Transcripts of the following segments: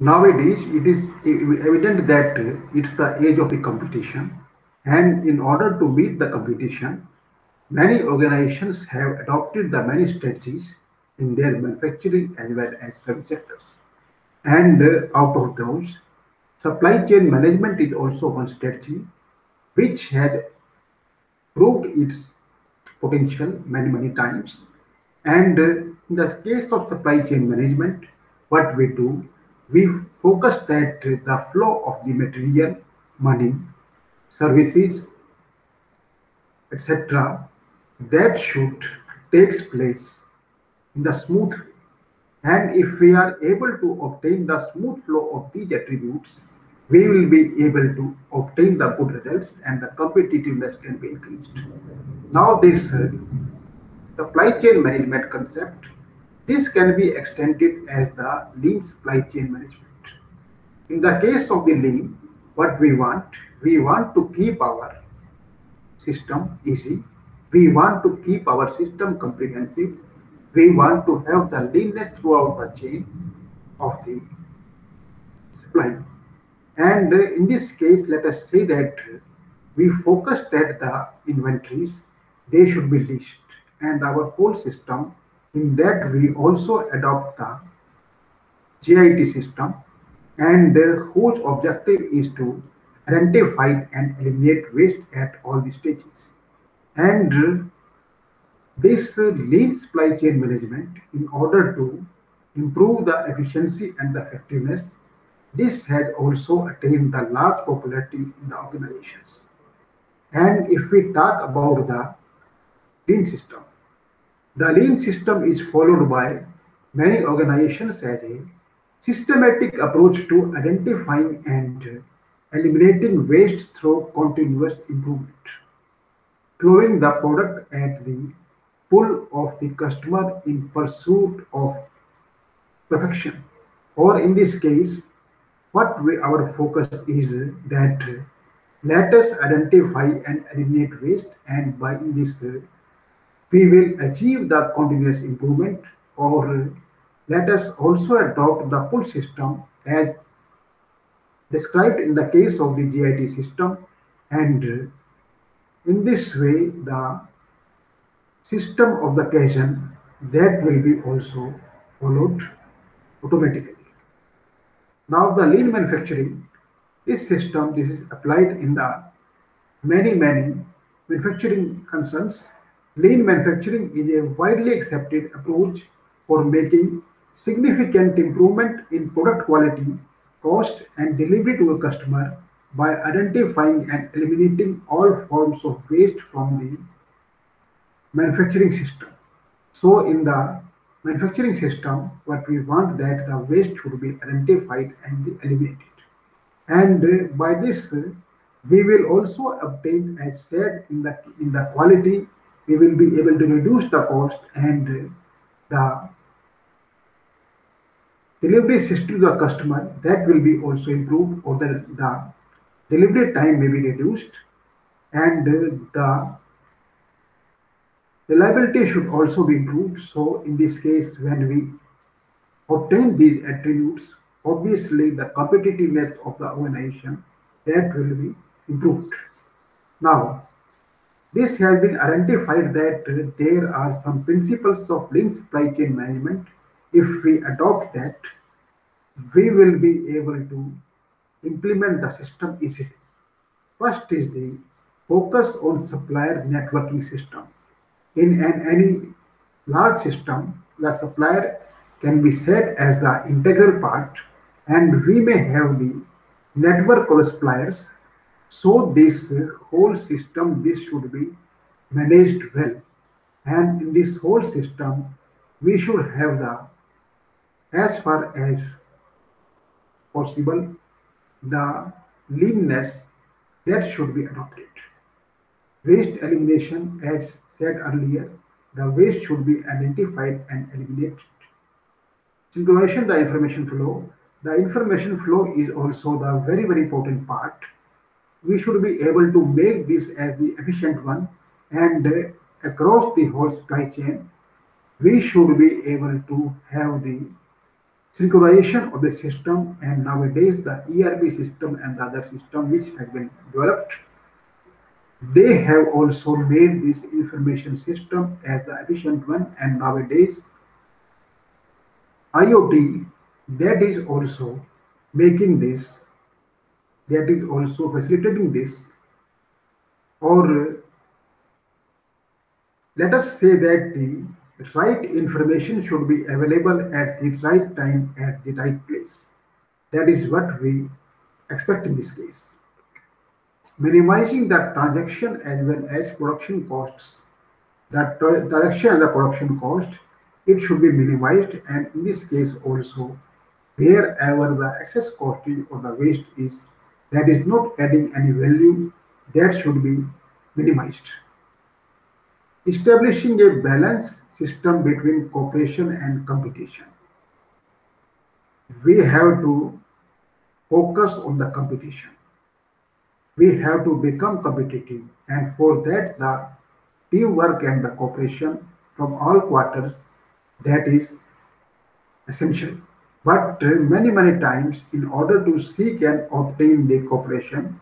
Nowadays, it is evident that it's the age of the competition, and in order to meet the competition, many organizations have adopted the many strategies in their manufacturing as well as service sectors. And out of those, supply chain management is also one strategy which has proved its potential many times. And in the case of supply chain management, what we do, we focus that the flow of the material, money, services, etc., that should takes place in the smooth. And if we are able to obtain the smooth flow of these attributes, we will be able to obtain the good results and the competitiveness can be increased. Now, this supply chain management concept, this can be extended as the lean supply chain management. In the case of the lean, what we want to keep our system easy, we want to keep our system comprehensive, we want to have the leanness throughout the chain of the supply. And in this case, let us say that we focus that the inventories, they should be least. And our whole system, in that we also adopt the GIT system, and whose objective is to identify and eliminate waste at all the stages. And this lean supply chain management, in order to improve the efficiency and the effectiveness, this has also attained the large popularity in the organizations. And if we talk about the lean system, the lean system is followed by many organizations as a systematic approach to identifying and eliminating waste through continuous improvement, growing the product at the pull of the customer in pursuit of perfection. Or in this case, our focus is that let us identify and eliminate waste, and by this we will achieve the continuous improvement. Or let us also adopt the pull system as described in the case of the GIT system, and in this way the system of the Kaizen, that will be also followed automatically. Now the lean manufacturing, this system, this is applied in the many manufacturing concerns. Lean manufacturing is a widely accepted approach for making significant improvement in product quality, cost, and delivery to a customer by identifying and eliminating all forms of waste from the manufacturing system. So in the manufacturing system, what we want that the waste should be identified and be eliminated. And by this, we will also obtain, as said in the quality, we will be able to reduce the cost, and the delivery system to the customer, that will be also improved, or the delivery time may be reduced, and the reliability should also be improved. So in this case, when we obtain these attributes, obviously the competitiveness of the organization, that will be improved. Now, this has been identified that there are some principles of lean supply chain management. If we adopt that, we will be able to implement the system easily. First is the focus on supplier networking system. In any large system, the supplier can be said as the integral part, and we may have the network of suppliers. So this whole system, this should be managed well. And in this whole system, we should have the, as far as possible, the leanness that should be adopted. Waste elimination, as said earlier, the waste should be identified and eliminated. Synchronization the information flow. The information flow is also the very important part. We should be able to make this as the efficient one, and across the whole supply chain, we should be able to have the synchronization of the system, and nowadays the ERP system and the other system which have been developed, they have also made this information system as the efficient one, and nowadays IoT, that is also making this, that is also facilitating this, or let us say that the right information should be available at the right time at the right place. That is what we expect in this case. Minimizing the transaction as well as production costs. The transaction and the production cost, it should be minimized, and in this case also, wherever the excess cost is or the waste is that is not adding any value, that should be minimized. Establishing a balanced system between cooperation and competition. We have to focus on the competition. We have to become competitive, and for that the teamwork and the cooperation from all quarters, that is essential. But many times, in order to seek and obtain the cooperation,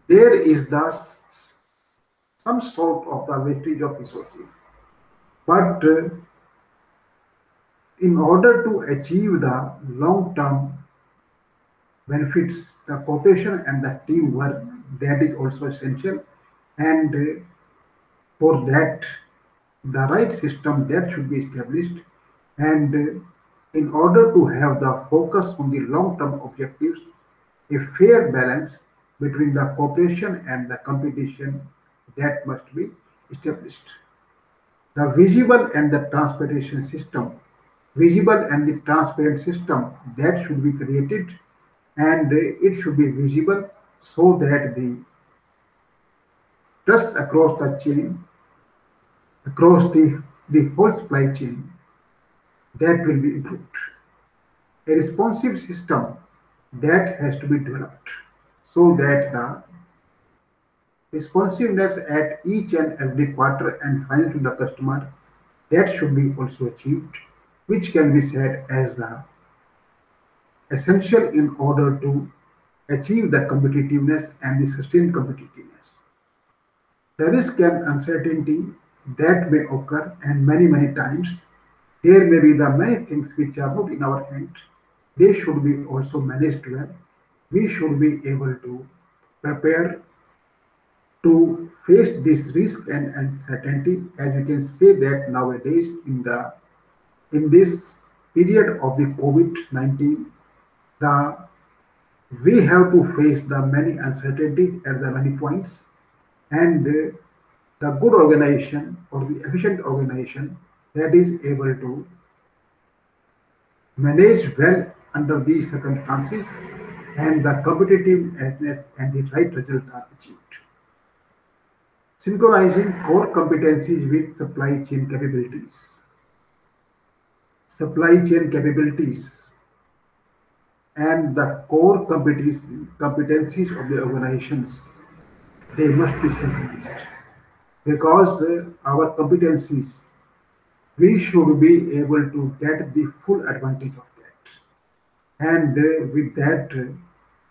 there is thus some sort of the wastage of resources. But in order to achieve the long-term benefits, the cooperation and the teamwork, that is also essential. And for that, the right system that should be established. And in order to have the focus on the long-term objectives, a fair balance between the cooperation and the competition, that must be established. The visible and the transportation system, visible and the transparent system, that should be created, and it should be visible so that the trust across the chain, across the whole supply chain, that will be improved. A responsive system that has to be developed so that the responsiveness at each and every quarter and final to the customer, that should be also achieved, which can be said as the essential in order to achieve the competitiveness and the sustained competitiveness. The risk and uncertainty that may occur, and many times there may be the many things which are not in our hand, they should be also managed well. We should be able to prepare to face this risk and uncertainty, as we can say that nowadays in this period of the COVID-19, the we have to face the many uncertainties at the many points, and the good organization or the efficient organization that is able to manage well under these circumstances, and the competitiveness and the right result are achieved. Synchronizing core competencies with supply chain capabilities. Supply chain capabilities and the core competencies of the organizations, they must be synchronized, because our competencies, we should be able to get the full advantage of that. And with that,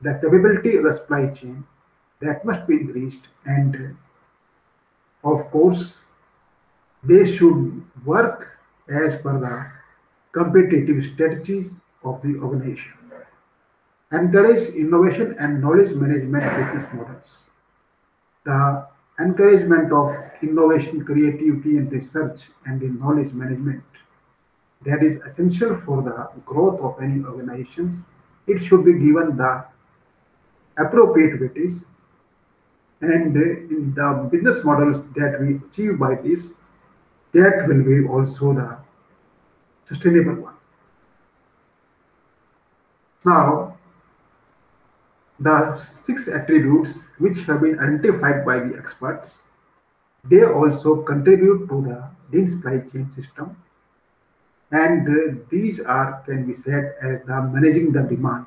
the capability of the supply chain, that must be increased, and of course they should work as per the competitive strategies of the organization. Encourage innovation and knowledge management business models. The encouragement of innovation, creativity, and research and the knowledge management, that is essential for the growth of any organizations. It should be given the appropriate weightage, and in the business models that we achieve by this, that will be also the sustainable one. Now, the six attributes which have been identified by the experts, they also contribute to the lean supply chain system, and these are can be said as the managing the demand.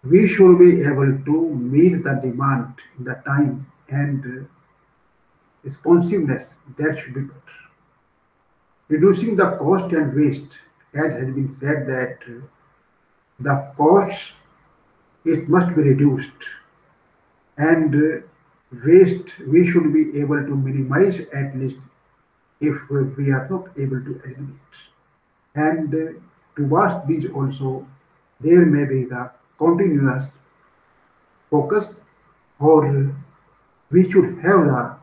We should be able to meet the demand in the time, and responsiveness, that should be better. reducing the cost and waste, as has been said that the costs it must be reduced, and waste we should be able to minimize at least if we are not able to eliminate. And towards these also, there may be the continuous focus, or we should have the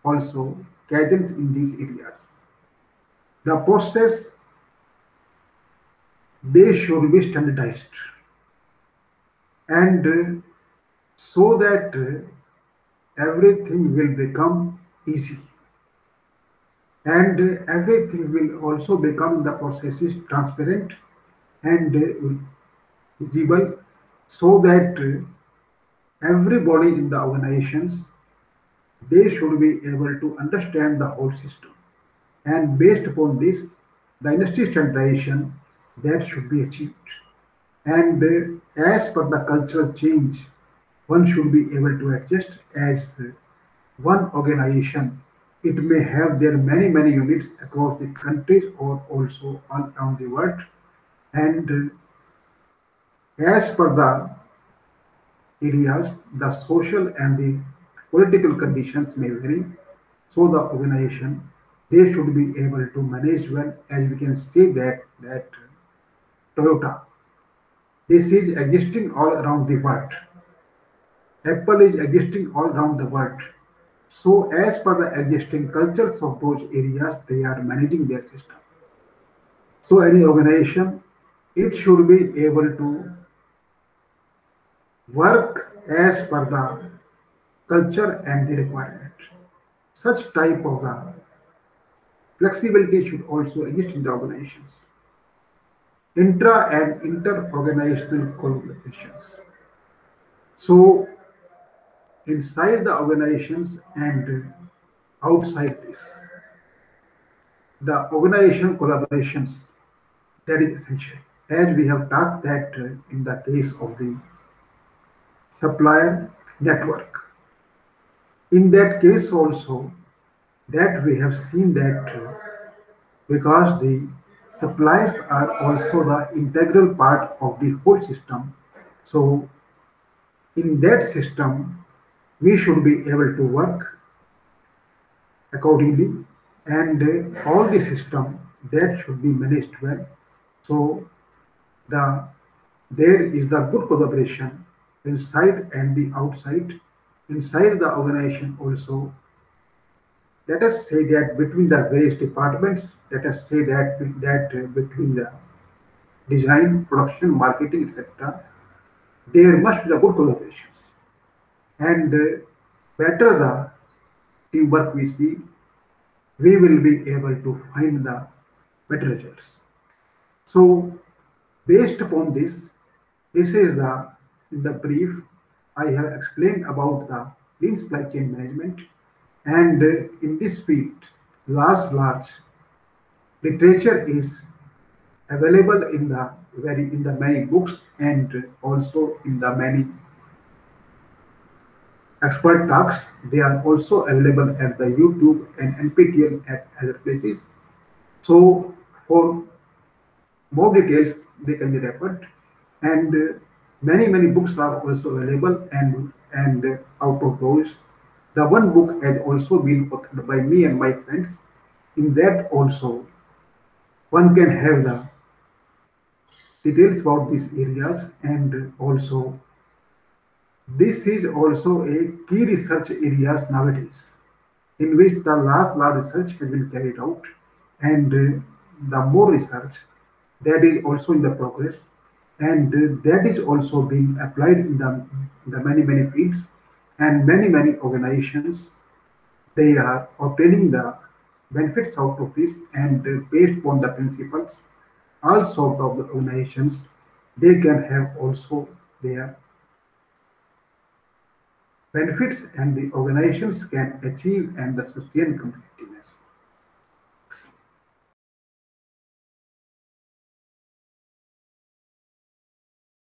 also guidance in these areas. The process they should be standardized, and so that everything will become easy, and everything will also become the processes transparent and visible, so that everybody in the organizations they should be able to understand the whole system, and based upon this the industry standardization that should be achieved. And as per the cultural change, one should be able to adjust as one organization. It may have their many units across the countries or also all around the world. And as per the areas, the social and the political conditions may vary. So the organization they should be able to manage well. As we can say that Toyota this is existing all around the world. Apple is existing all around the world. So as per the existing cultures of those areas, they are managing their system. So any organization, it should be able to work as per the culture and the requirement. Such type of the flexibility should also exist in the organizations. Intra and inter-organizational collaborations. So inside the organizations and outside this, the organization collaborations that is essential. As we have talked that in the case of the supplier network, in that case also that we have seen that because the suppliers are also the integral part of the whole system. So in that system, we should be able to work accordingly, and all the system that should be managed well. So the there is the good collaboration inside and the outside. Inside the organization also, let us say that between the various departments, let us say that between the design, production, marketing, etc., there must be the good collaborations, and better the teamwork we see, we will be able to find the better results. So based upon this, this is the brief I have explained about the lean supply chain management, and in this field, large literature is available in the many books, and also in the many expert talks. They are also available at the YouTube and NPTEL at other places. So for more details, they can be referred, and many books are also available, and out of those, the one book has also been authored by me and my friends. In that also, one can have the details about these areas, and also this is also a key research areas nowadays, in which the large research has been carried out, and the more research that is also in the progress, and that is also being applied in the many fields, and many organizations they are obtaining the benefits out of this, and based on the principles all sort of the organizations they can have also their benefits, and the organizations can achieve and sustain